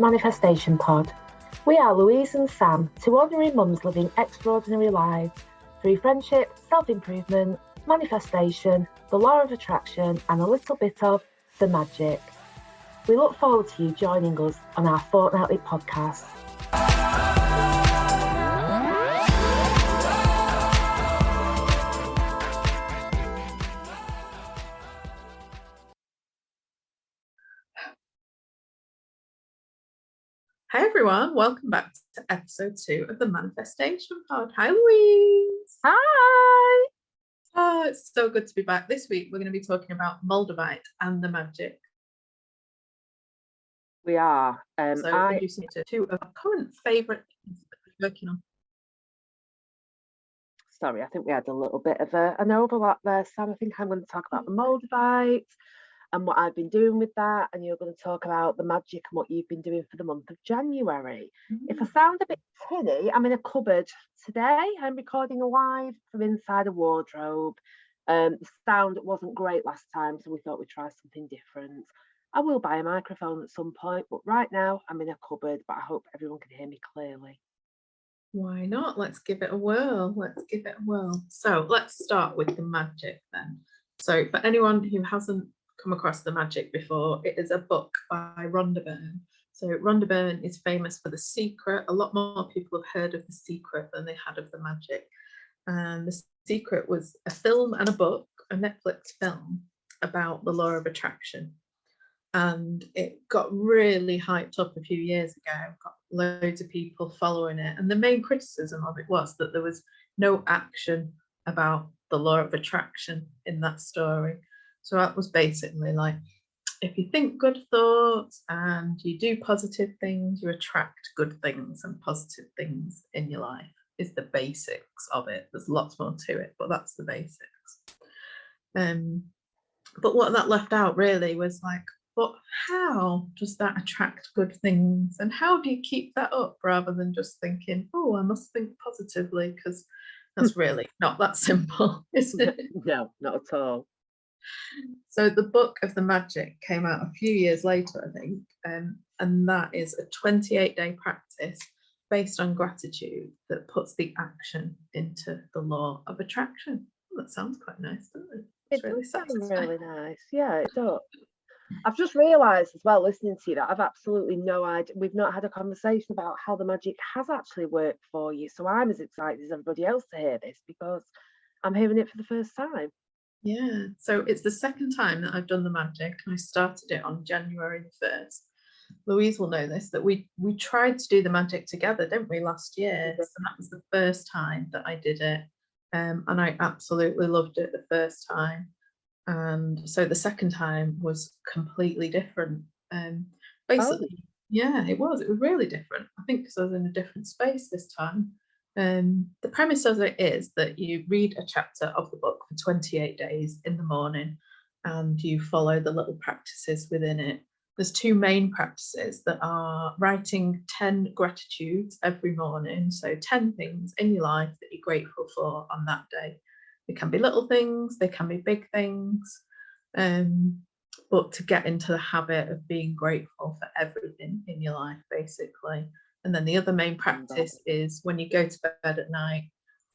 Manifestation Pod. We are Louise and Sam, two ordinary mums living extraordinary lives through friendship, self-improvement, manifestation, the law of attraction, and a little bit of the magic. We look forward to you joining us on our fortnightly podcast. Hi everyone, welcome back to episode 2 of the Manifestation Pod. Hi Louise. Hi. Oh, it's so good to be back. This week we're going to be talking about Moldavite and the magic. We are. Introducing you to two of our current favourite things that we're working on. Sorry, I think we had a little bit of an overlap there, Sam. I think I'm going to talk about the Moldavite and what I've been doing with that, and you're going to talk about the magic and what you've been doing for the month of January. If I sound a bit tinny, I'm in a cupboard today. I'm recording live from inside a wardrobe. The sound wasn't great last time, so we thought we'd try something different. I will buy a microphone at some point, but right now I'm in a cupboard, but I hope everyone can hear me clearly. Why not? Let's give it a whirl. So let's start with the magic then. So for anyone who hasn't come across the magic before, it is a book by Rhonda Byrne. So Rhonda Byrne is famous for The Secret. A lot more people have heard of The Secret than they had of the magic. And The Secret was a film and a book, a Netflix film about the law of attraction. And it got really hyped up a few years ago, got loads of people following it. And the main criticism of it was that there was no action about the law of attraction in that story. So that was basically like, if you think good thoughts and you do positive things, you attract good things and positive things in your life, is the basics of it. There's lots more to it, but that's the basics. But what that left out really was like, but how does that attract good things? And how do you keep that up rather than just thinking, oh, I must think positively? Because that's really not that simple, is it? No, not at all. So the book of the magic came out a few years later, I think, and that is a 28-day practice based on gratitude that puts the action into the law of attraction. Well, that sounds quite nice, doesn't it? It does sound really nice. Yeah, it does. I've just realised as well, listening to you, that I've absolutely no idea. We've not had a conversation about how the magic has actually worked for you. So I'm as excited as everybody else to hear this because I'm hearing it for the first time. Yeah, so it's the second time that I've done the magic, and I started it on January the 1st. Louise will know this, that we tried to do the magic together, didn't we, last year? So that was the first time that I did it, and I absolutely loved it the first time. And so the second time was completely different. Basically, yeah, it was really different. I think because I was in a different space this time. The premise of it is that you read a chapter of the book for 28 days in the morning, and you follow the little practices within it. There's two main practices that are writing 10 gratitudes every morning. So 10 things in your life that you're grateful for on that day. They can be little things, they can be big things, but to get into the habit of being grateful for everything in your life, basically. And then the other main practice is when you go to bed at night,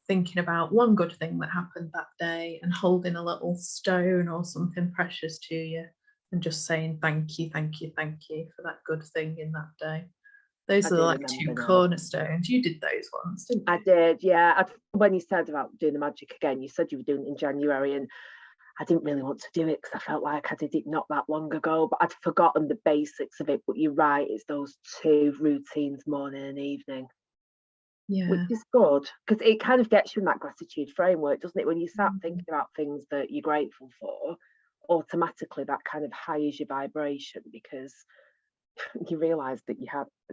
thinking about one good thing that happened that day and holding a little stone or something precious to you and just saying thank you for that good thing in that day. Those are like two cornerstones. You did those ones, didn't you? I did, yeah. When you said about doing the magic again, you said you were doing it in January, and I didn't really want to do it because I felt like I did it not that long ago, but I'd forgotten the basics of it. But you're right, it's those two routines, morning and evening. Yeah. Which is good because it kind of gets you in that gratitude framework, doesn't it? When you start thinking about things that you're grateful for, automatically that kind of highs your vibration because you realise that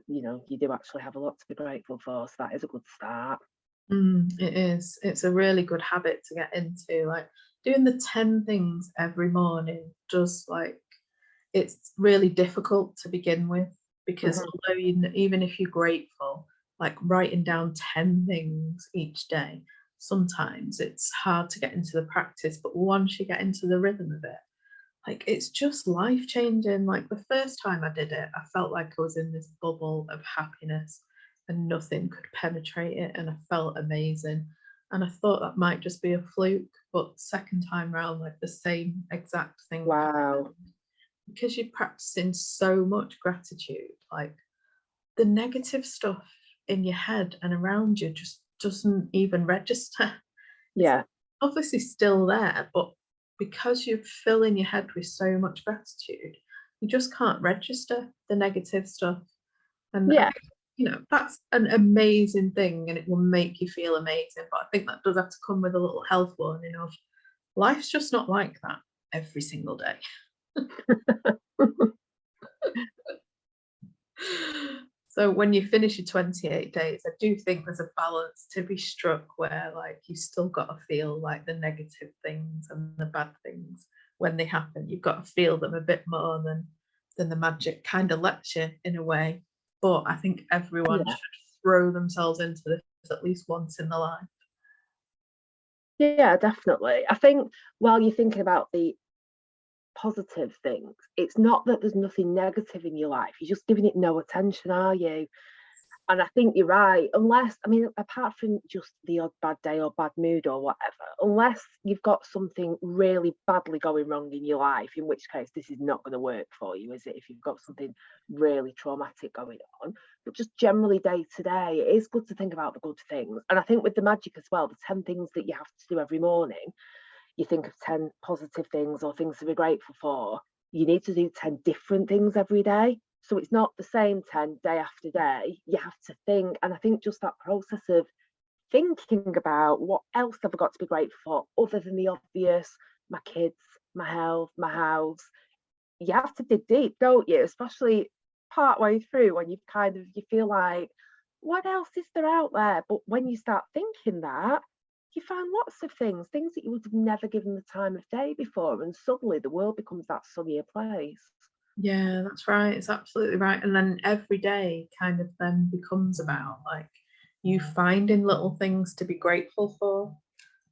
you do actually have a lot to be grateful for. So that is a good start. It is. It's a really good habit to get into. Like doing the 10 things every morning, just like it's really difficult to begin with because although even if you're grateful, like writing down 10 things each day, sometimes it's hard to get into the practice. But once you get into the rhythm of it, like it's just life changing. Like the first time I did it, I felt like I was in this bubble of happiness and nothing could penetrate it, and I felt amazing. And I thought that might just be a fluke, but second time round, like the same exact thing Wow. happened. Because you're practicing so much gratitude, like the negative stuff in your head and around you just doesn't even register. Yeah. Obviously still there, but because you're filling your head with so much gratitude, you just can't register the negative stuff. And I Yeah. think, that's an amazing thing and it will make you feel amazing. But I think that does have to come with a little health warning of life's just not like that every single day. So when you finish your 28 days, I do think there's a balance to be struck where like you still got to feel like the negative things and the bad things when they happen. You've got to feel them a bit more than the magic kind of lets you in a way. But I think everyone Yeah. should throw themselves into this at least once in their life. Yeah, definitely. I think while you're thinking about the positive things, it's not that there's nothing negative in your life. You're just giving it no attention, are you? And I think you're right. Unless, I mean, apart from just the odd bad day or bad mood or whatever, unless you've got something really badly going wrong in your life, in which case this is not going to work for you, is it? If you've got something really traumatic going on, but just generally day to day, it is good to think about the good things. And I think with the magic as well, the 10 things that you have to do every morning, you think of 10 positive things or things to be grateful for, you need to do 10 different things every day. So it's not the same 10 day after day. You have to think. And I think just that process of thinking about what else have I got to be grateful for other than the obvious, my kids, my health, my house. You have to dig deep, don't you? Especially part way through when you feel like, what else is there out there? But when you start thinking that, you find lots of things that you would have never given the time of day before, and suddenly the world becomes that sunnier place. Yeah, that's right. It's absolutely right. And then every day kind of then becomes about like you finding little things to be grateful for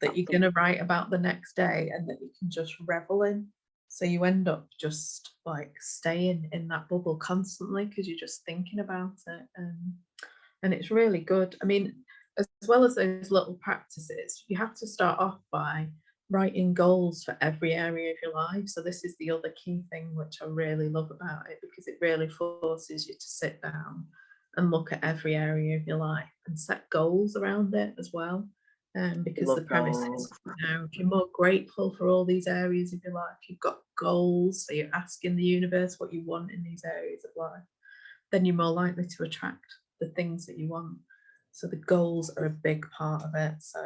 that you're going to write about the next day and that you can just revel in. So you end up just like staying in that bubble constantly because you're just thinking about it. And it's really good. I mean, as well as those little practices, you have to start off by writing goals for every area of your life. So this is the other key thing which I really love about it, because it really forces you to sit down and look at every area of your life and set goals around it as well. Because the premise is, if you're more grateful for all these areas of your life, you've got goals, so you're asking the universe what you want in these areas of life, then you're more likely to attract the things that you want. So the goals are a big part of it. So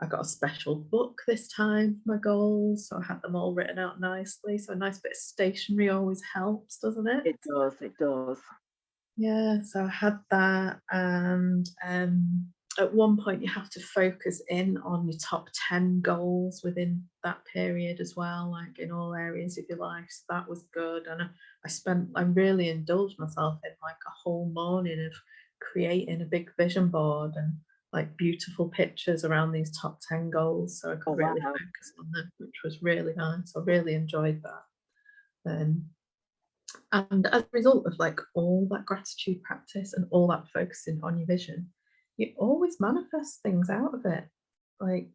I got a special book this time for my goals. So I had them all written out nicely. So a nice bit of stationery always helps, doesn't it? It does, it does. Yeah, so I had that. And at one point you have to focus in on your top 10 goals within that period as well, like in all areas of your life. So that was good. And I really indulged myself in like a whole morning of creating a big vision board and like beautiful pictures around these top 10 goals, so I could really focus on them, which was really nice. I really enjoyed that. And as a result of like all that gratitude practice and all that focusing on your vision, you always manifest things out of it. Like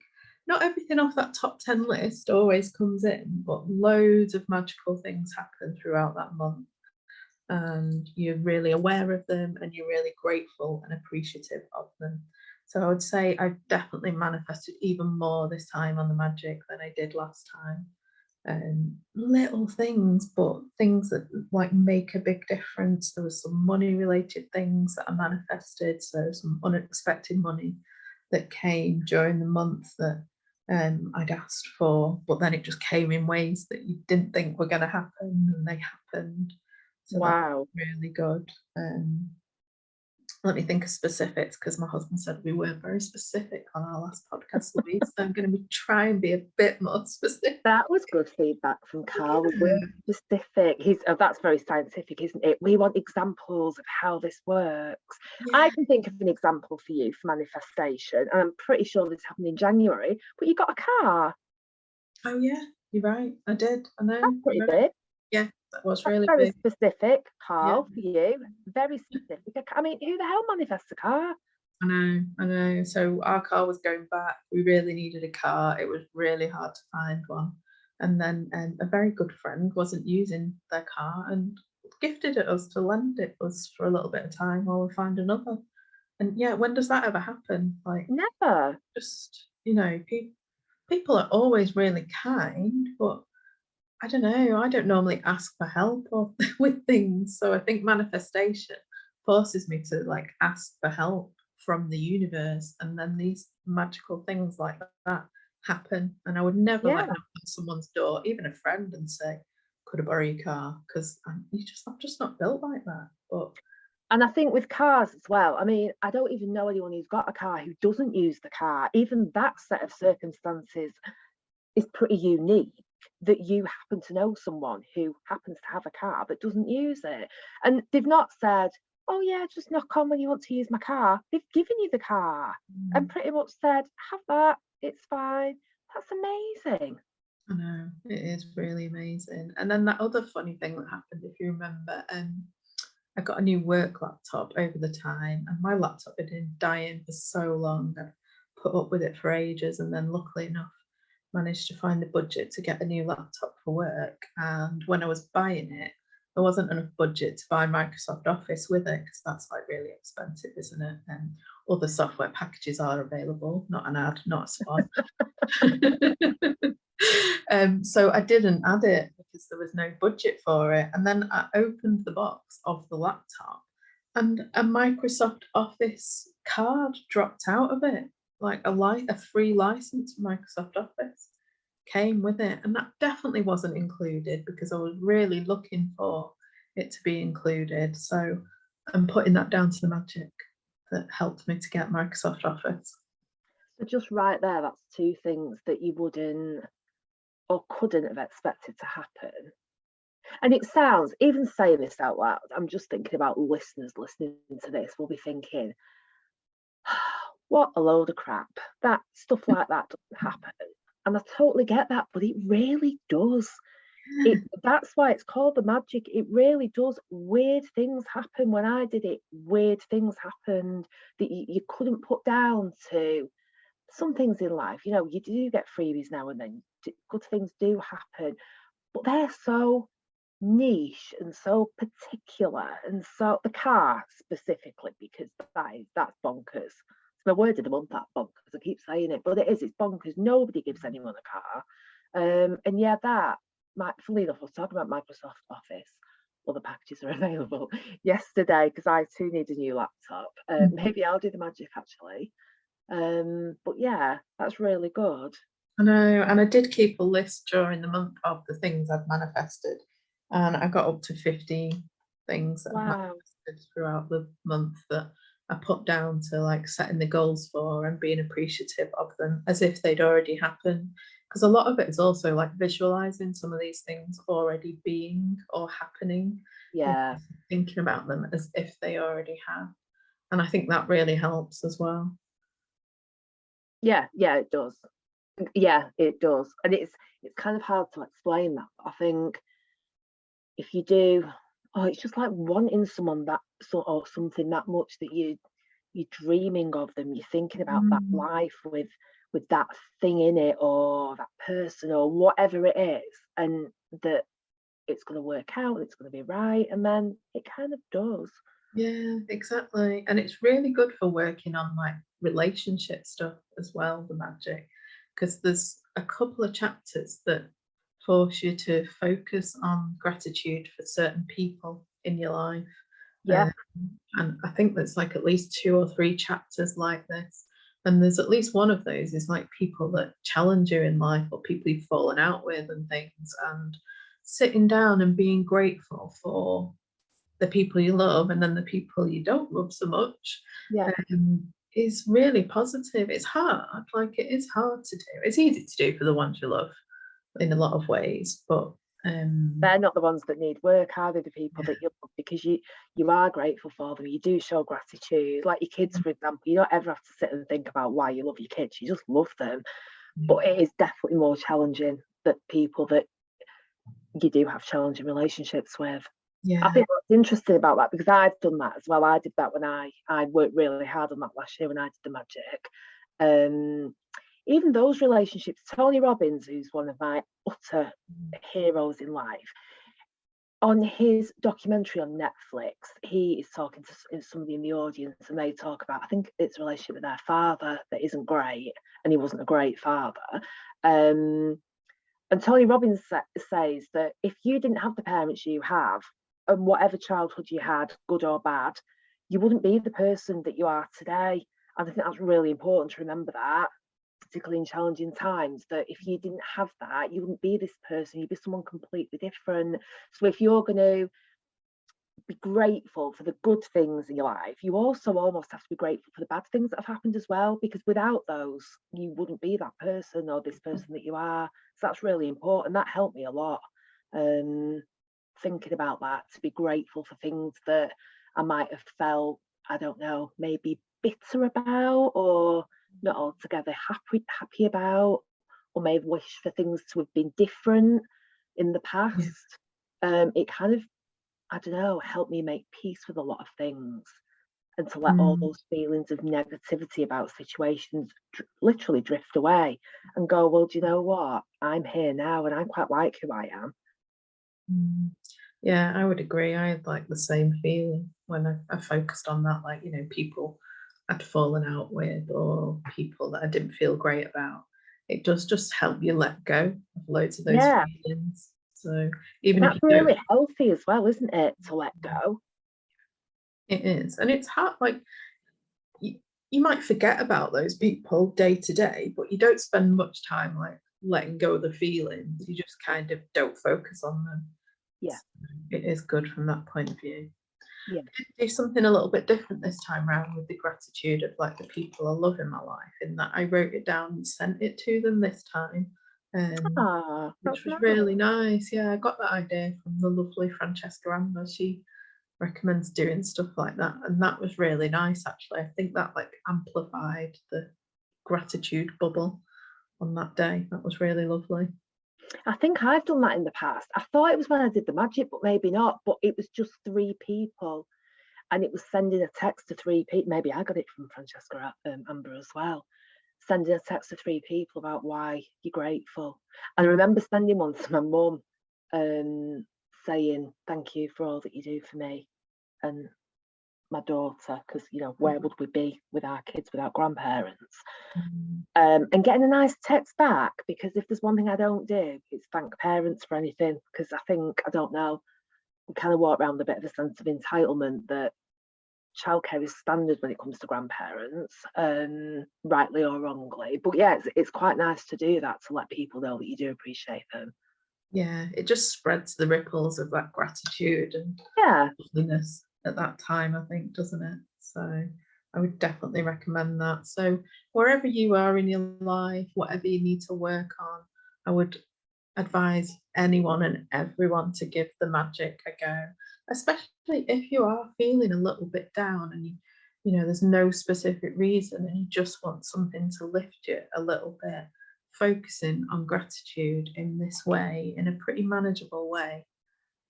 not everything off that top 10 list always comes in, but loads of magical things happen throughout that month. And you're really aware of them and you're really grateful and appreciative of them. So I would say I definitely manifested even more this time on the magic than I did last time. Little things, but things that like make a big difference. There was some money related things that I manifested, so some unexpected money that came during the month that I'd asked for, but then it just came in ways that you didn't think were going to happen, and they happened. So that's really good. Let me think of specifics, because my husband said we weren't very specific on our last podcast, Louise. So I'm going to try and be a bit more specific. That was good feedback from Carl. We're specific. That's very scientific, isn't it? We want examples of how this works. Yeah. I can think of an example for you for manifestation, and I'm pretty sure this happened in January, but you got a car. Oh, yeah. you're right. I did. I know. That's pretty big. Yeah, that was That's really very big. specific, Carl, Yeah. for you. Very specific. I mean, who the hell manifests a car? I know. So our car was going back. We really needed a car. It was really hard to find one. And then a very good friend wasn't using their car and gifted it us to lend it us for a little bit of time while we find another. And yeah, when does that ever happen? Like, Never. just, people are always really kind, but I don't know. I don't normally ask for help or with things. So I think manifestation forces me to like ask for help from the universe, and then these magical things like that happen. And I would never like Yeah. knock on someone's door, even a friend, and say, "Could I borrow your car?" Because I'm just not built like that. But And I think with cars as well, I mean, I don't even know anyone who's got a car who doesn't use the car. Even that set of circumstances is pretty unique, that you happen to know someone who happens to have a car but doesn't use it. And they've not said, oh yeah, just knock on when you want to use my car. They've given you the car and pretty much said, have that, it's fine. That's amazing. I know it is really amazing. And then that other funny thing that happened, if you remember, I got a new work laptop over the time, and my laptop had been dying for so long. I put up with it for ages, and then luckily enough, managed to find the budget to get a new laptop for work. And when I was buying it, there wasn't enough budget to buy Microsoft Office with it, because that's like really expensive, isn't it? And other software packages are available, not an ad, not a spot. So I didn't add it because there was no budget for it. And then I opened the box of the laptop, and a Microsoft Office card dropped out of it, like a free license for Microsoft Office came with it. And that definitely wasn't included because I was really looking for it to be included. So I'm putting that down to the magic that helped me to get Microsoft Office. So just right there, that's two things that you wouldn't or couldn't have expected to happen. And it sounds, even saying this out loud, I'm just thinking about listeners listening to this will be thinking, what a load of crap. That stuff like that doesn't happen. And I totally get that, but it really does. That's why it's called the magic. It really does. Weird things happen. When I did it, weird things happened that you couldn't put down to some things in life. You know, you do get freebies now and then. Good things do happen, but they're so niche and so particular. And so the car specifically, because that's bonkers. It's my word of the month, that bonkers. I keep saying it, but it's bonkers. Nobody gives anyone a car. And yeah, that might, funnily enough, I was talking about Microsoft Office. Other packages are available yesterday because I too need a new laptop. Maybe I'll do the magic actually. But yeah, that's really good. I know, and I did keep a list during the month of the things I've manifested, and I got up to 15 things that I've manifested throughout the month that I put down to like setting the goals for and being appreciative of them as if they'd already happened. Because a lot of it is also like visualizing some of these things already being or happening. Yeah. Thinking about them as if they already have. And I think that really helps as well. Yeah, it does. Yeah, it does. And it's kind of hard to explain that. But I think if you do, it's just like wanting someone that sort or something that much that you're dreaming of them, you're thinking about that life with that thing in it or that person or whatever it is, and that it's going to work out, it's going to be right, and then it kind of does. Yeah, exactly. And it's really good for working on like relationship stuff as well, the magic, because there's a couple of chapters that force you to focus on gratitude for certain people in your life. Yeah. And I think there's like at least 2 or 3 chapters like this. And there's at least one of those is like people that challenge you in life or people you've fallen out with and things. And sitting down and being grateful for the people you love and then the people you don't love so much is really positive. It's hard, like it is hard to do. It's easy to do for the ones you love in a lot of ways, but they're not the ones that need work, are they? The people that you love, because you are grateful for them. You do show gratitude, like your kids, for example. You don't ever have to sit and think about why you love your kids. You just love them. But it is definitely more challenging that people that you do have challenging relationships with. Yeah. I think what's interesting about that, because I've done that as well. I did that when I worked really hard on that last year when I did the magic. Even those relationships, Tony Robbins, who's one of my utter heroes in life, on his documentary on Netflix, he is talking to somebody in the audience, and they talk about, I think it's a relationship with their father that isn't great, and he wasn't a great father. And Tony Robbins says that if you didn't have the parents you have, and whatever childhood you had, good or bad, you wouldn't be the person that you are today. And I think that's really important to remember that, particularly in challenging times, that if you didn't have that, you wouldn't be this person, you'd be someone completely different. So if you're going to be grateful for the good things in your life, you also almost have to be grateful for the bad things that have happened as well, because without those, you wouldn't be that person or this person that you are. So that's really important. That helped me a lot. Thinking about that, to be grateful for things that I might have felt, I don't know, maybe bitter about, or not altogether happy about, or may have wished for things to have been different in the past. It kind of, I don't know, helped me make peace with a lot of things, and to let all those feelings of negativity about situations literally drift away and go, well, do you know what? I'm here now and I quite like who I am. Yeah, I would agree. I had like the same feeling when I focused on that, like, you know, people I'd fallen out with or people that I didn't feel great about. It does just help you let go of loads of those feelings. So even if that's you really healthy as well, isn't it, to let go? It is. And it's hard, like you might forget about those people day to day, but you don't spend much time like letting go of the feelings. You just kind of don't focus on them. Yeah. So it is good from that point of view. Yeah. Do something a little bit different this time around with the gratitude of like the people I love in my life, in that I wrote it down and sent it to them this time. Which was really nice. Yeah, I got that idea from the lovely Francesca Amber. She recommends doing stuff like that, and that was really nice actually. I think that like amplified the gratitude bubble on that day. That was really lovely. I think I've done that in the past. I thought it was when I did the magic, but maybe not. But it was just 3 people, and it was sending a text to 3 people. Maybe I got it from Francesca Amber as well. Sending a text to 3 people about why you're grateful. And I remember sending one to my mum, saying thank you for all that you do for me and my daughter, because, you know, where would we be with our kids without grandparents? And getting a nice text back, because if there's one thing I don't do, it's thank parents for anything, because I think, I don't know, we kind of walk around with a bit of a sense of entitlement that childcare is standard when it comes to grandparents, rightly or wrongly. But yeah, it's quite nice to do that, to let people know that you do appreciate them. Yeah, it just spreads the ripples of that gratitude and loveliness at that time, I think, doesn't it? So I would definitely recommend that. So wherever you are in your life, whatever you need to work on, I would advise anyone and everyone to give the magic a go, especially if you are feeling a little bit down and you know there's no specific reason and you just want something to lift you a little bit. Focusing on gratitude in this way, in a pretty manageable way,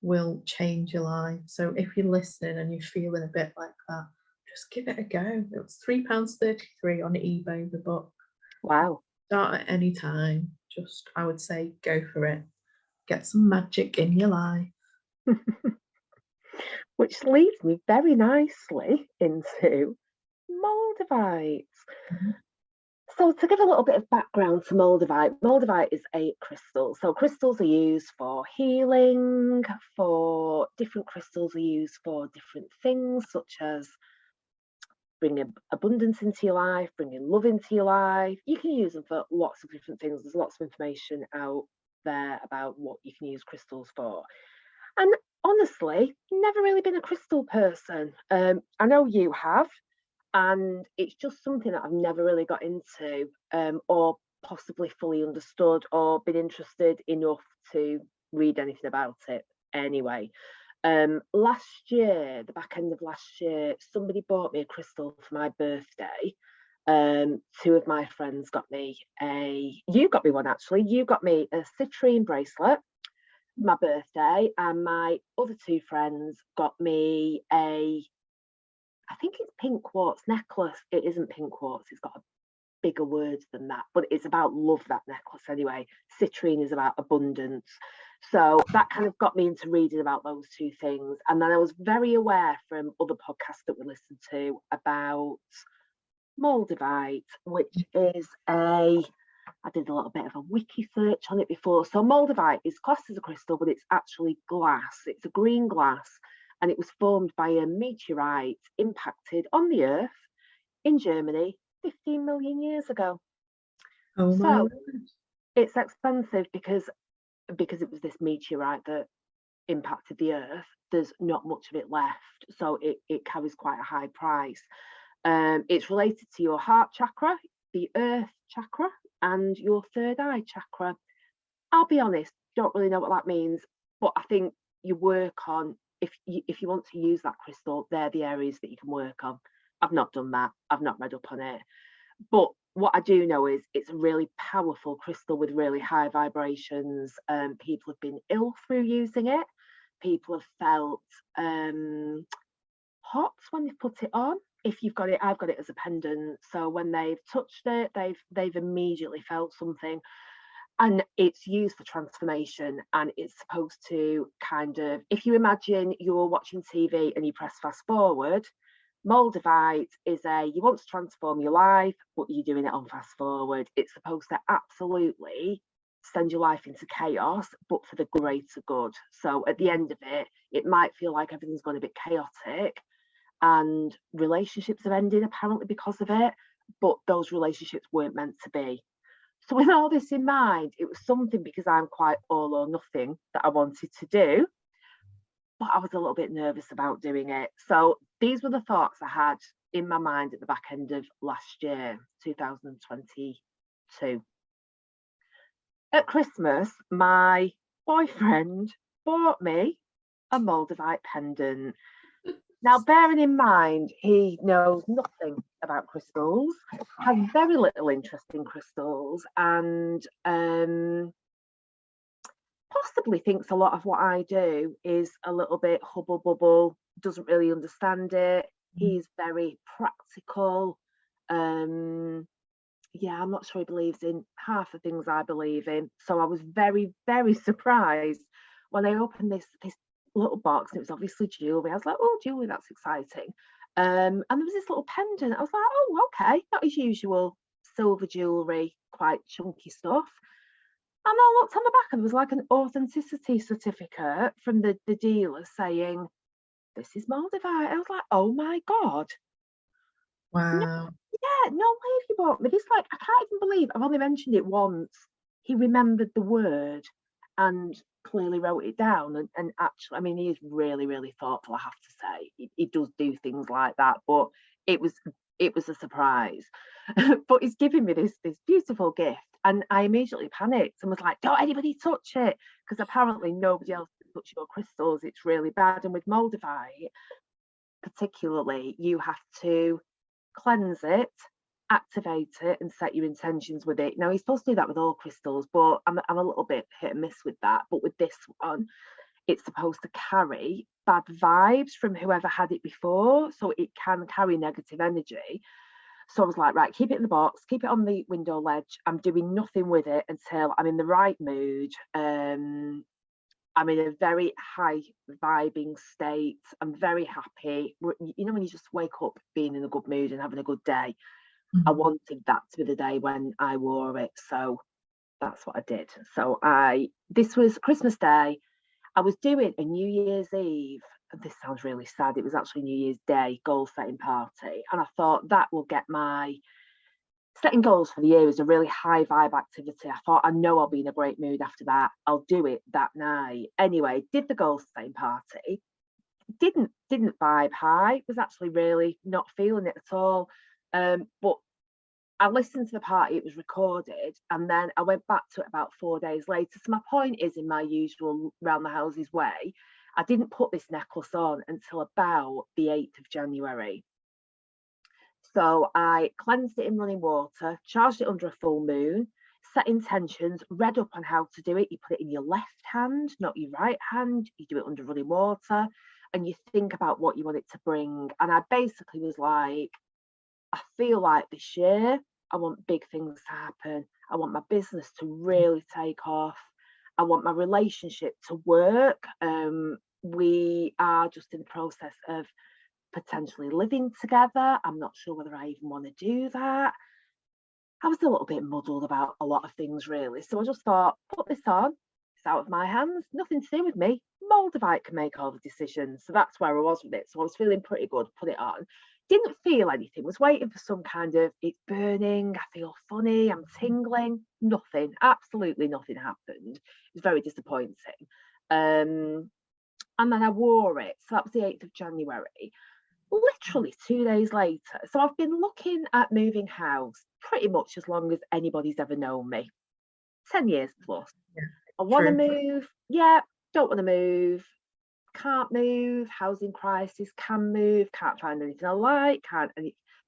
will change your life. So if you're listening and you're feeling a bit like that, just give it a go. It was £3.33 on eBay, the book. Wow. Start at any time. Just, I would say, go for it. Get some magic in your life. Which leads me very nicely into Moldavite. So to give a little bit of background to Moldavite, Moldavite is a crystal. So crystals are used for healing, for different crystals are used for different things, such as bringing abundance into your life, bringing love into your life. You can use them for lots of different things. There's lots of information out there about what you can use crystals for. And honestly, never really been a crystal person. I know you have, and it's just something that I've never really got into, or possibly fully understood or been interested enough to read anything about it anyway. Last year, the back end of last year, somebody bought me a crystal for my birthday, Two of my friends got me you got me one actually. You got me a citrine bracelet for my birthday, and my other two friends got me I think it's pink quartz necklace. It isn't pink quartz, it's got a bigger word than that, but it's about love, that necklace anyway. Citrine is about abundance. So that kind of got me into reading about those two things. And then I was very aware from other podcasts that we listened to about Moldavite, which is I did a little bit of a wiki search on it before. So Moldavite is classed as a crystal, but it's actually glass. It's a green glass, and it was formed by a meteorite impacted on the Earth in Germany 15 million years ago. Oh my So word. it's expensive because it was this meteorite that impacted the Earth. There's not much of it left, so it carries quite a high price. It's related to your heart chakra, the Earth chakra, and your third eye chakra. I'll be honest, don't really know what that means, but I think you work on, if you want to use that crystal, they're the areas that you can work on. I've not done that. I've not read up on it. But what I do know is it's a really powerful crystal with really high vibrations. People have been ill through using it. People have felt hot when they've put it on. If you've got it, I've got it as a pendant. So when they've touched it, they've immediately felt something. And it's used for transformation, and it's supposed to kind of, if you imagine you're watching TV and you press fast forward, Moldavite is you want to transform your life, but you're doing it on fast forward. It's supposed to absolutely send your life into chaos, but for the greater good. So at the end of it, it might feel like everything's gone a bit chaotic and relationships have ended apparently because of it, but those relationships weren't meant to be. So with all this in mind, it was something, because I'm quite all or nothing, that I wanted to do, but I was a little bit nervous about doing it. So these were the thoughts I had in my mind at the back end of last year, 2022. At Christmas, my boyfriend bought me a Moldavite pendant. Now, bearing in mind, he knows nothing about crystals, has very little interest in crystals, and possibly thinks a lot of what I do is a little bit hubble bubble, doesn't really understand it. He's very practical. Yeah, I'm not sure he believes in half the things I believe in. So I was very, very surprised when I opened this little box, and it was obviously jewellery. I was like, oh, jewellery, that's exciting. And there was this little pendant. I was like, oh, okay, not his usual silver jewellery, quite chunky stuff. And I looked on the back, and there was like an authenticity certificate from the dealer saying, this is Moldavite. I was like, oh my God. Wow. Yeah, no way have you bought me this. Like, I can't even believe I've only mentioned it once. He remembered the word and clearly wrote it down. And actually, I mean, he is really, really thoughtful, I have to say. He does do things like that, but it was a surprise. But he's giving me this beautiful gift, and I immediately panicked and was like, don't anybody touch it, because apparently nobody else can touch your crystals. It's really bad. And with Moldavite particularly, you have to cleanse it, activate it, and set your intentions with it. Now, you're supposed to do that with all crystals, but I'm a little bit hit and miss with that. But with this one, it's supposed to carry bad vibes from whoever had it before, so it can carry negative energy. So I was like, right, keep it in the box, keep it on the window ledge. I'm doing nothing with it until I'm in the right mood. I'm in a very high vibing state. I'm very happy. You know, when you just wake up being in a good mood and having a good day. I wanted that to be the day when I wore it. So that's what I did. So this was Christmas Day. I was doing a New Year's Eve. This sounds really sad. It was actually New Year's Day goal setting party. And I thought that will get my setting goals for the year is a really high vibe activity. I thought, I know I'll be in a great mood after that. I'll do it that night. Anyway, did the goal setting party. Didn't vibe high. Was actually really not feeling it at all. But I listened to the party. It was recorded, and then I went back to it about 4 days later. So my point is, in my usual round the houses way, I didn't put this necklace on until about the 8th of January. So I cleansed it in running water, charged it under a full moon, set intentions, read up on how to do it. You put it in your left hand, not your right hand. You do it under running water, and you think about what you want it to bring. And I basically was like, I feel like this year I want big things to happen. I want my business to really take off. I want my relationship to work. We are just in the process of potentially living together. I'm not sure whether I even want to do that. I was a little bit muddled about a lot of things, really. So I just thought, put this on. It's out of my hands. Nothing to do with me. Moldavite can make all the decisions. So that's where I was with it. So I was feeling pretty good. Put it on. Didn't feel anything. Was waiting for some kind of, it's burning. I feel funny. I'm tingling. Nothing. Absolutely nothing happened. It was very disappointing. And then I wore it. So that was the 8th of January. Literally 2 days later. So I've been looking at moving house pretty much as long as anybody's ever known me. 10 years plus. Yeah, I want to true. move. Yeah, don't want to move. Can't move. Housing crisis. Can move. Can't find anything I like. Can't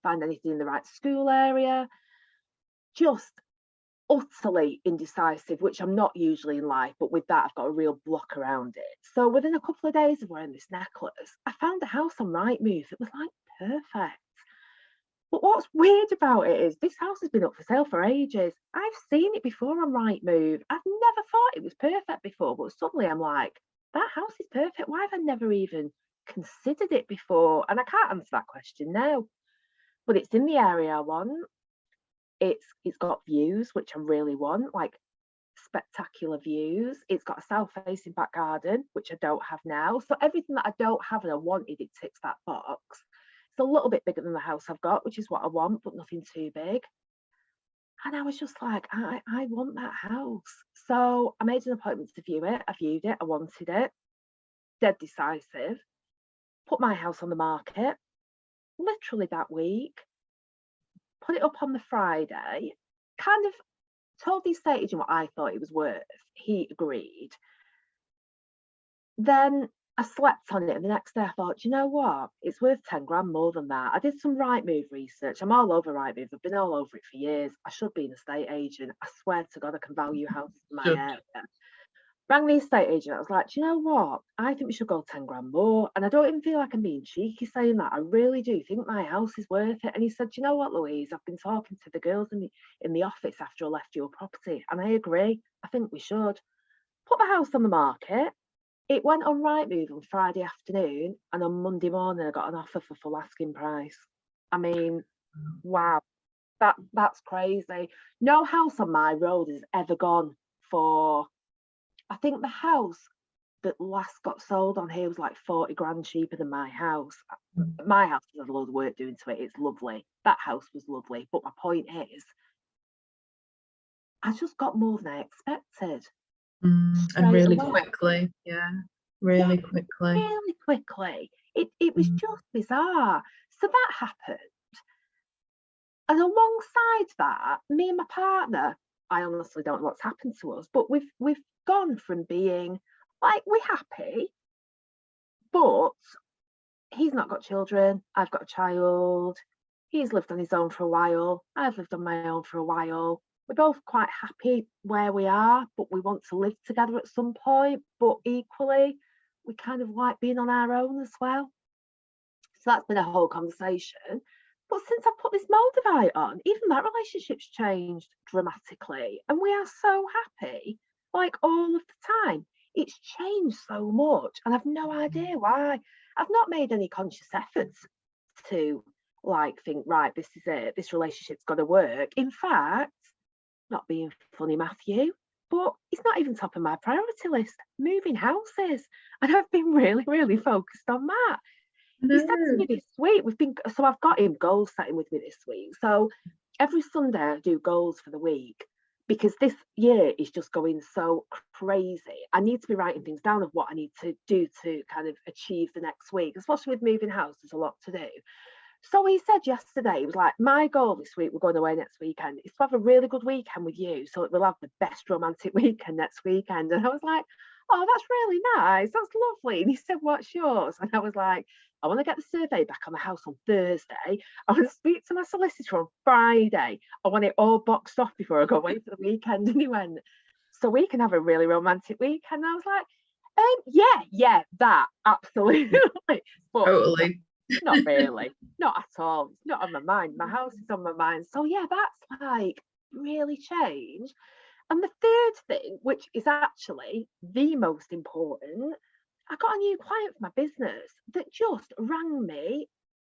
find anything in the right school area. Just utterly indecisive, which I'm not usually in life, but with that I've got a real block around it. So within a couple of days of wearing this necklace, I found a house on Rightmove that was like perfect. But what's weird about it is this house has been up for sale for ages. I've seen it before on Rightmove. I've never thought it was perfect before, but suddenly I'm like, that house is perfect. Why have I never even considered it before? And I can't answer that question now. But it's in the area I want. It's got views, which I really want, like spectacular views. It's got a south-facing back garden, which I don't have now. So everything that I don't have and I wanted, it ticks that box. It's a little bit bigger than the house I've got, which is what I want, but nothing too big. And I was just like, I want that house. So I made an appointment to view it. I viewed it. I wanted it. Dead decisive. Put my house on the market literally that week. Put it up on the Friday. Kind of told the estate agent what I thought it was worth. He agreed. Then I slept on it, and the next day I thought, you know what? It's worth 10 grand more than that. I did some Rightmove research. I'm all over Rightmove. I've been all over it for years. I should be an estate agent. I swear to God, I can value houses in my area. Rang the estate agent. I was like, do you know what? I think we should go 10 grand more. And I don't even feel like I'm being cheeky saying that. I really do think my house is worth it. And he said, do you know what, Louise? I've been talking to the girls in the office after I left your property, and I agree. I think we should. Put the house on the market. It went on Rightmove on Friday afternoon, and on Monday morning I got an offer for full asking price. I mean, wow, that's crazy. No house on my road has ever gone for, I think the house that last got sold on here was like 40 grand cheaper than my house. My house has had a load of work doing to it. It's lovely. That house was lovely. But my point is, I just got more than I expected. And really quickly. Yeah, really quickly. Really quickly. It was just bizarre. So that happened. And alongside that, me and my partner, I honestly don't know what's happened to us, but we've gone from being like, we're happy, but he's not got children. I've got a child. He's lived on his own for a while. I've lived on my own for a while. We're both quite happy where we are, but we want to live together at some point. But equally, we kind of like being on our own as well. So that's been a whole conversation. But since I put this Moldavite on, even that relationship's changed dramatically. And we are so happy, like all of the time. It's changed so much, and I've no idea why. I've not made any conscious efforts to like think, right, this is it, this relationship's got to work. In fact, not being funny, Matthew, but it's not even top of my priority list, moving houses. And I've been really, really focused on that. He said to me this week, so I've got him goal setting with me this week. So every Sunday I do goals for the week, because this year is just going so crazy. I need to be writing things down of what I need to do to kind of achieve the next week, especially with moving house, there's a lot to do. So he said yesterday, he was like, my goal this week, we're going away next weekend, is to have a really good weekend with you, so that we'll have the best romantic weekend next weekend. And I was like, oh, that's really nice. That's lovely. And he said, what's yours? And I was like, I want to get the survey back on the house on Thursday. I want to speak to my solicitor on Friday. I want it all boxed off before I go away for the weekend. And he went, so we can have a really romantic weekend. And I was like, yeah, that absolutely. But Totally. not really, not at all. It's not on my mind. My house is on my mind. So yeah, that's like really changed. And the third thing, which is actually the most important, I got a new client for my business that just rang me,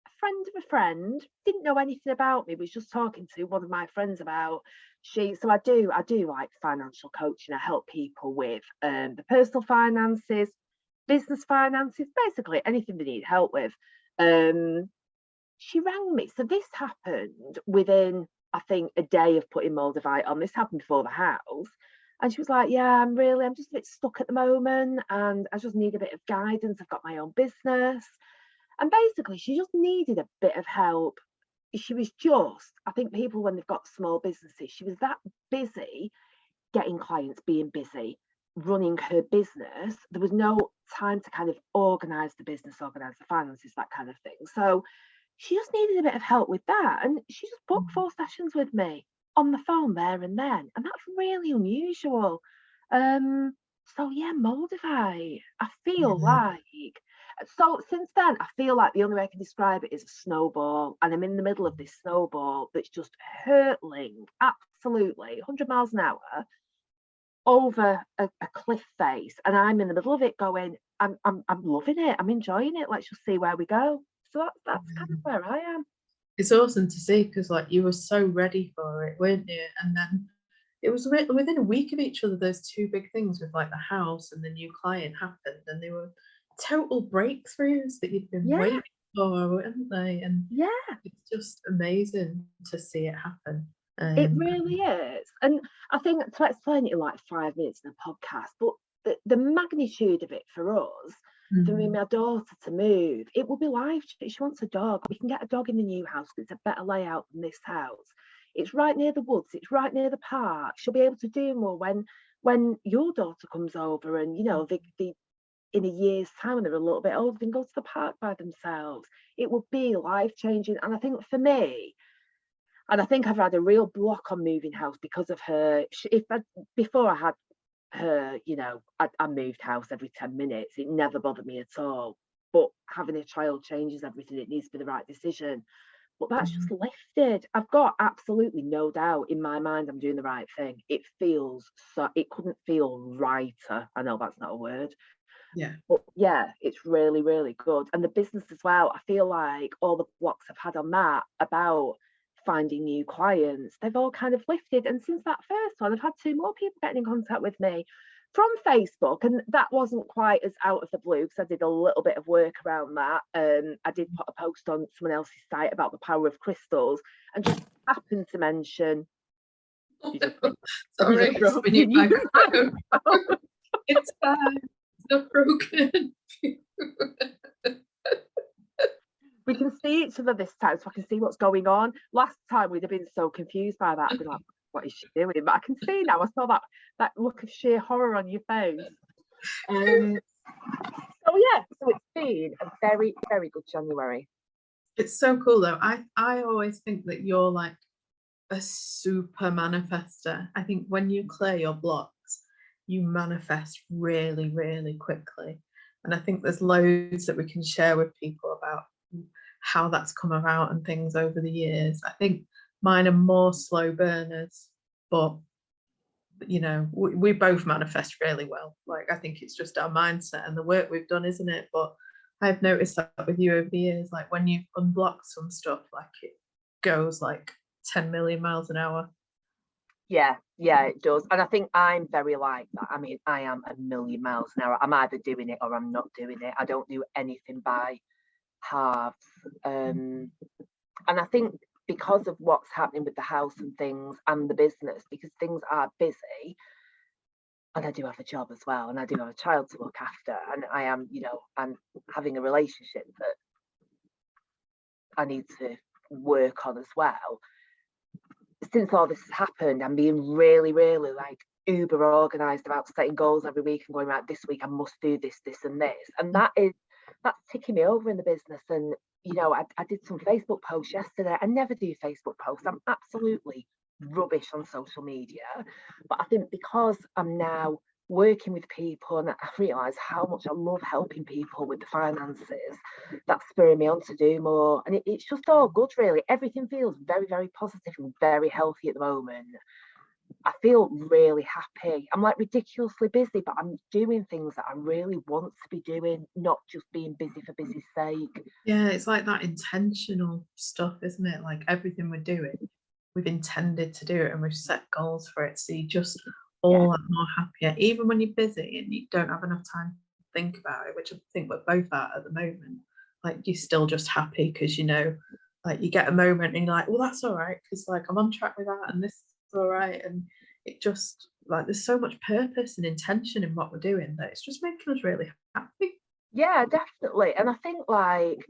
a friend of a friend, didn't know anything about me, was just talking to one of my friends about so I do like financial coaching. I help people with the personal finances, business finances, basically anything they need help with. She rang me. So this happened within, I think, a day of putting Moldavite on. This happened before the house. And she was like, yeah, I'm just a bit stuck at the moment and I just need a bit of guidance. I've got my own business. And basically, she just needed a bit of help. She was just, I think people, when they've got small businesses, she was that busy getting clients, being busy, running her business. There was no time to kind of organize the business, organize the finances, that kind of thing. So she just needed a bit of help with that. And she just booked 4 sessions with me on the phone there and then. And that's really unusual. So yeah, Moldavite. I feel like, so since then, I feel like the only way I can describe it is a snowball. And I'm in the middle of this snowball that's just hurtling, absolutely, 100 miles an hour over a cliff face. And I'm in the middle of it going, I'm loving it. I'm enjoying it. Let's just see where we go. So that's kind of where I am. It's awesome to see because like you were so ready for it, weren't you? And then it was within a week of each other, those 2 big things with like the house and the new client happened, and they were total breakthroughs that you'd been waiting for, weren't they? And yeah, it's just amazing to see it happen. it really is. And I think to explain it in like 5 minutes in a podcast, but the magnitude of it for us, for me and my daughter to move, it will be life. She wants a dog. We can get a dog in the new house. It's a better layout than this house. It's right near the woods. It's right near the park. She'll be able to do more when your daughter comes over, and you know they in a year's time when they're a little bit older, they can go to the park by themselves. It will be life changing. And I think for me, and I think I've had a real block on moving house because of her. Before I had her, you know, I moved house every 10 minutes. It never bothered me at all. But having a child changes everything. It needs to be the right decision. But that's just lifted. I've got absolutely no doubt in my mind I'm doing the right thing. It feels so, it couldn't feel righter. I know that's not a word. Yeah. But yeah, it's really, really good. And the business as well, I feel like all the blocks I've had on that about finding new clients, they've all kind of lifted. And since that first one, I've had 2 more people getting in contact with me from Facebook, and that wasn't quite as out of the blue because I did a little bit of work around that. I did put a post on someone else's site about the power of crystals, and just happened to mention. Sorry, it's fine. It's not broken. We can see each other this time, so I can see what's going on. Last time we'd have been so confused by that. I'd be like, what is she doing? But I can see now. I saw that look of sheer horror on your face. So yeah, so it's been a very, very good January. It's so cool though. I always think that you're like a super manifester. I think when you clear your blocks, you manifest really, really quickly. And I think there's loads that we can share with people about how that's come about and things over the years. I think mine are more slow burners, but you know, we both manifest really well. Like I think it's just our mindset and the work we've done, isn't it? But I've noticed that with you over the years, like when you unblock some stuff, like it goes like 10 million miles an hour. Yeah, it does. And I think I'm very like that. I mean, I am a million miles an hour. I'm either doing it or I'm not doing it. I don't do anything by halves. And I think because of what's happening with the house and things and the business, because things are busy, and I do have a job as well, and I do have a child to look after, and I am, you know, I'm having a relationship that I need to work on as well. Since all this has happened, I'm being really, really like uber organised about setting goals every week and going, right, this week I must do this, this and this. And that's ticking me over in the business. And, you know, I did some Facebook posts yesterday. I never do Facebook posts. I'm absolutely rubbish on social media. But I think because I'm now working with people and I realise how much I love helping people with the finances, that's spurring me on to do more. And it's just all good, really. Everything feels very, very positive and very healthy at the moment. I feel really happy. I'm like ridiculously busy, but I'm doing things that I really want to be doing, not just being busy for busy's sake. Yeah, it's like that intentional stuff, isn't it? Like everything we're doing, we've intended to do it and we've set goals for it. So you just all that more happier, even when you're busy and you don't have enough time to think about it, which I think we're both at the moment. Like you're still just happy because, you know, like you get a moment and you're like, well, that's all right, because like I'm on track with that and this is all right. And it just like there's so much purpose and intention in what we're doing that it's just making us really happy. Yeah, definitely. And I think like,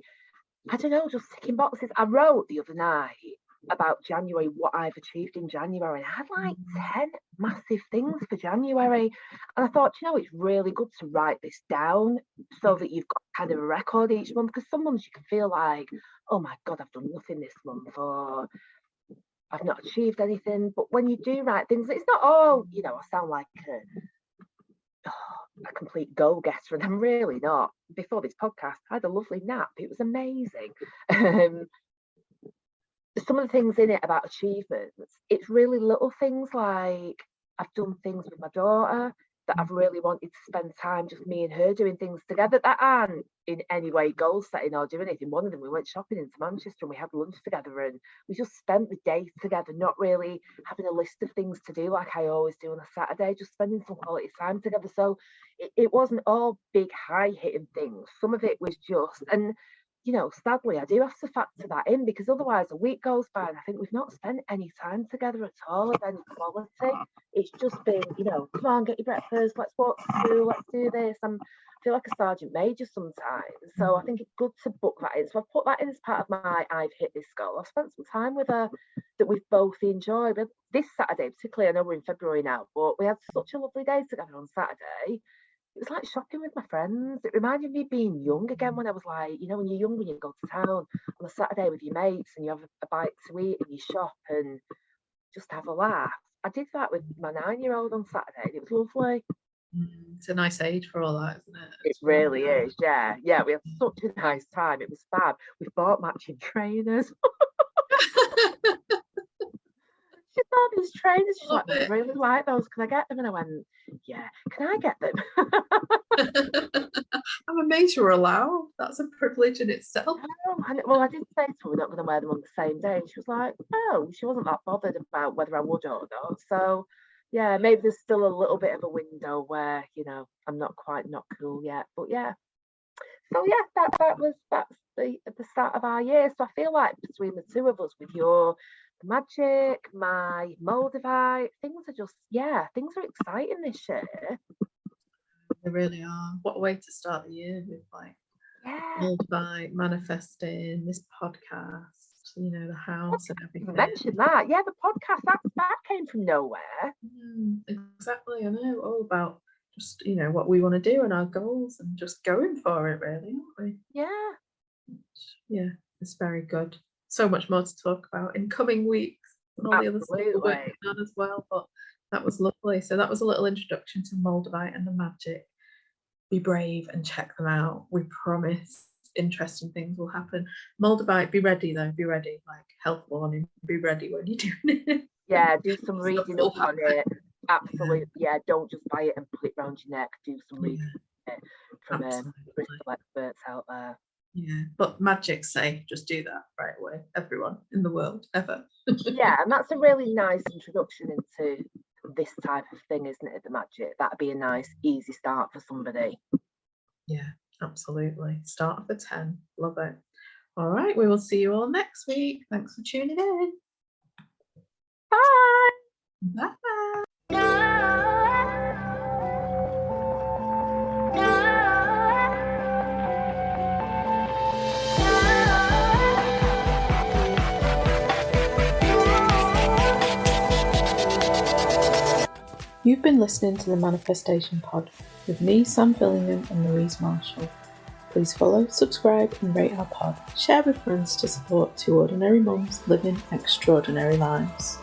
I don't know, just ticking boxes. I wrote the other night about January, what I've achieved in January. I had like 10 massive things for January. And I thought, you know, it's really good to write this down so that you've got kind of a record each month, because some months you can feel like, oh my God, I've done nothing this month, or I've not achieved anything. But when you do write things, it's not all, you know, I sound like a complete go-getter, and I'm really not. Before this podcast, I had a lovely nap. It was amazing. Some of the things in it about achievements, it's really little things, like I've done things with my daughter that I've really wanted to spend time, just me and her doing things together that aren't in any way goal setting or doing anything. One of them, we went shopping into Manchester and we had lunch together and we just spent the day together, not really having a list of things to do like I always do on a Saturday, just spending some quality time together. So it wasn't all big high hitting things. Some of it was just, and you know, sadly, I do have to factor that in, because otherwise a week goes by and I think we've not spent any time together at all of any quality. It's just been, you know, come on, get your breakfast, let's walk to school, let's do this. I feel like a sergeant major sometimes. So I think it's good to book that in. So I've put that in as part of my I've hit this goal. I've spent some time with her that we've both enjoyed. But this Saturday, particularly, I know we're in February now, but we had such a lovely day together on Saturday. It was like shopping with my friends. It reminded me of being young again, when I was like, you know, when you're young, when you go to town on a Saturday with your mates and you have a bite to eat and you shop and just have a laugh. I did that with my 9-year-old on Saturday. It was lovely. It's a nice age for all that, isn't it? It really is, yeah. Yeah, we had such a nice time. It was fab. We bought matching trainers. She saw these trainers. She's like, I really like those. Can I get them? And I went, yeah, can I get them? I'm amazed you're allowed. That's a privilege in itself. Well, I did say to her we're not going to wear them on the same day. And she was like, oh, she wasn't that bothered about whether I would or not. So, yeah, maybe there's still a little bit of a window where, you know, I'm not quite not cool yet. But yeah. So yeah, that's the start of our year. So I feel like between the two of us, with your magic, my Moldavite, things are exciting this year. They really are. What a way to start the year with, like, Moldavite, manifesting, this podcast, you know, the house and everything. Mention that. Yeah, the podcast, that came from nowhere. Exactly, I know. All about just, you know, what we want to do and our goals and just going for it, really, aren't we? Yeah, it's very good. So much more to talk about in coming weeks and all the other stuff we're working on as well. But that was lovely. So that was a little introduction to Moldavite and the magic. Be brave and check them out. We promise interesting things will happen. Moldavite, be ready though. Be ready. Like, health warning. Be ready when you're doing it. Yeah, do some reading up on it. Absolutely. Yeah, don't just buy it and put it around your neck. Do some reading from Bristol experts out there. Yeah, but magic's safe. Just do that right away. Everyone in the world, ever. Yeah, and that's a really nice introduction into this type of thing, isn't it? The magic. That'd be a nice, easy start for somebody. Yeah, absolutely. Start for 10. Love it. All right, we will see you all next week. Thanks for tuning in. Bye. Bye. You've been listening to the Manifestation Pod with me, Sam Fillingham, and Louise Marshall. Please follow, subscribe, and rate our pod. Share with friends to support two ordinary mums living extraordinary lives.